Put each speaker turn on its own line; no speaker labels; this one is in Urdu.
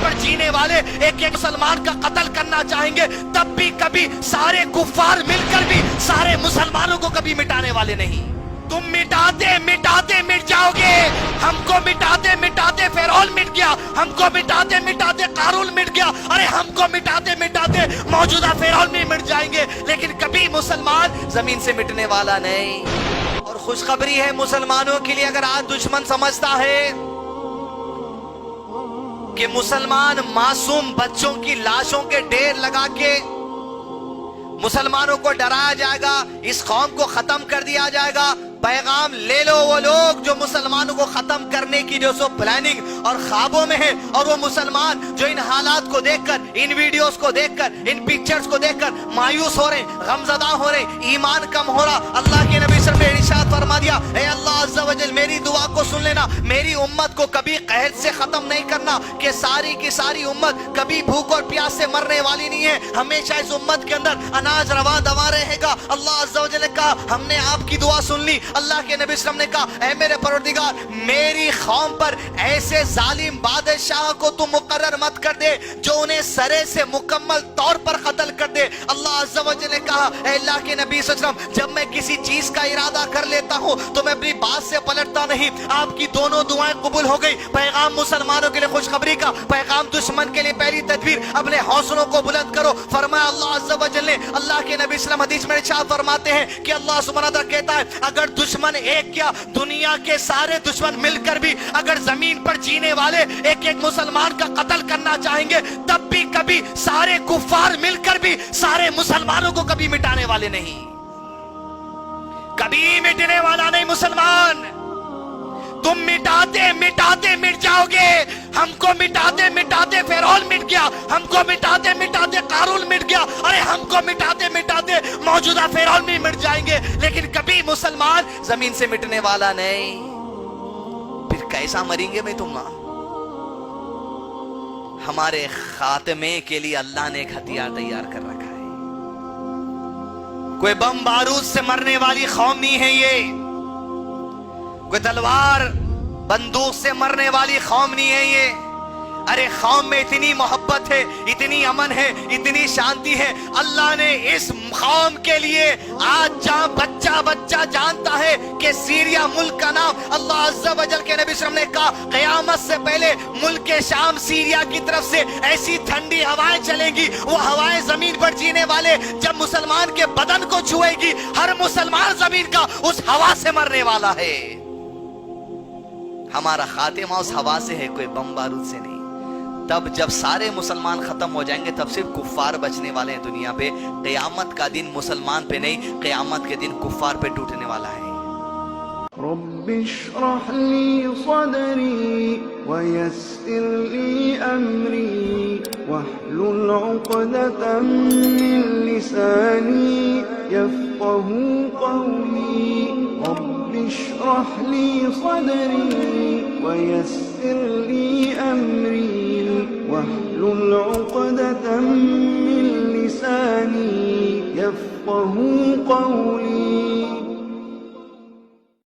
پر جینے والے ایک ایک مسلمان کا قتل کرنا چاہیں گے، تب بھی کبھی سارے کفار مل کر بھی سارے مسلمانوں کو کبھی مٹانے والے نہیں۔ تم مٹاتے مٹاتے مٹ جاؤ گے، ہم کو مٹاتے مٹاتے فرعون مٹ گیا، ہم کو مٹاتے مٹاتے قارون مٹ گیا، ارے ہم کو مٹاتے مٹاتے موجودہ فرعون بھی مٹ جائیں گے، لیکن کبھی مسلمان زمین سے مٹنے والا نہیں۔ اور خوشخبری ہے مسلمانوں کے لیے، اگر آج دشمن سمجھتا ہے کہ مسلمان معصوم بچوں کی لاشوں کے ڈھیر لگا کے مسلمانوں کو ڈرایا جائے گا، اس قوم کو ختم کر دیا جائے گا، پیغام لے لو۔ وہ لوگ جو مسلمانوں کو ختم کرنے کی جو سو پلاننگ اور خوابوں میں ہے، اور وہ مسلمان جو ان حالات کو دیکھ کر، ان ویڈیوز کو دیکھ کر، ان پکچرز کو دیکھ کر مایوس ہو رہے ہیں، غمزدہ ہو رہے ہیں، ایمان کم ہو رہا، اللہ کے نبی صلی اللہ علیہ وسلم نے ارشاد فرما دیا، اے اللہ عز و جل میری دعا کو سن لینا، میری امت کو کبھی قحط سے ختم نہیں کرنا، کہ ساری کی ساری امت کبھی بھوک اور پیاس سے مرنے والی نہیں ہے، ہمیشہ اس امت کے اندر اناج رواں دوا رہے گا۔ اللہ عز و جل نے کہا ہم نے آپ کی دعا سن لی۔ اللہ کے نبی صلی اللہ علیہ وسلم نے کہا اے میرے پروردگار، میری قوم پر ایسے ظالم بادشاہ کو تو مقرر مت کر دے جو انہیں سرے سے مکمل طور پر قتل کر دے۔ اللہ عز و جل نے کہا اے اللہ کے نبی صلی اللہ علیہ وسلم، جب میں کسی چیز کا ارادہ کر لیتا ہوں تو میں اپنی بات سے پلٹتا نہیں۔ آپ کی دونوں دعائیں قبول ہو گئی۔ پیغام مسلمانوں کے لیے خوشخبری کا، پیغام دشمن کے لیے پہلی تدبیر، اپنے حوصلوں کو بلند کرو۔ فرمایا اللہ عز و جل نے، اللہ کے نبی صلی اللہ علیہ وسلم حدیث میں ارشاد فرماتے ہیں کہ اللہ سبحانہ وتعالیٰ کہتا ہے اگر دشمن ایک کیا، دنیا کے سارے دشمن مل کر بھی اگر زمین پر جینے والے ایک ایک مسلمان کا قتل کرنا چاہیں گے، تب بھی کبھی سارے کفار مل کر بھی سارے مسلمانوں کو کبھی مٹانے والے نہیں، کبھی مٹنے والا نہیں مسلمان۔ تم مٹاتے مٹاتے مٹ جاؤ گے، ہم کو مٹاتے مٹاتے فرعون مٹ گیا، ہم کو مٹاتے مٹاتے قارون مٹ گیا، ارے ہم کو مٹاتے مٹاتے موجودہ فرعون بھی مٹ جائیں گے، لیکن کبھی مسلمان زمین سے مٹنے والا نہیں۔ پھر کیسا مریں گے بھائی تم؟ ہمارے خاتمے کے لیے اللہ نے ایک ہتھیار تیار کر رکھا ہے۔ کوئی بم بارود سے مرنے والی قوم نہیں ہے یہ، کوئی تلوار بندوق سے مرنے والی قوم نہیں ہے یہ۔ ارے قوم میں اتنی محبت ہے، اتنی امن ہے، اتنی شانتی ہے، اللہ نے اس قوم کے لیے آج جہاں بچہ بچہ جانتا ہے کہ سیریا ملک کا نام، اللہ عز و جل کے نبی صلی اللہ علیہ وسلم نے کہا قیامت سے پہلے ملک شام سیریا کی طرف سے ایسی ٹھنڈی ہوائیں چلیں گی، وہ ہوائیں زمین پر جینے والے جب مسلمان کے بدن کو چھوئے گی، ہر مسلمان زمین کا اس ہوا سے مرنے والا ہے۔ ہمارا خاتمہ اس ہوا سے ہے، کوئی بم بارود سے نہیں۔ تب جب سارے مسلمان ختم ہو جائیں گے تب صرف کفار بچنے والے ہیں دنیا پہ۔ قیامت کا دن مسلمان پہ نہیں، قیامت کے دن کفار پہ ٹوٹنے والا ہے۔
رب اشرح لي صدري ويسر لي أمري واحلل عقدة من لساني يفقه قولي رب اشرح لي صدري ويسر لي أمري واحلل عقدة من لساني يفقه قولي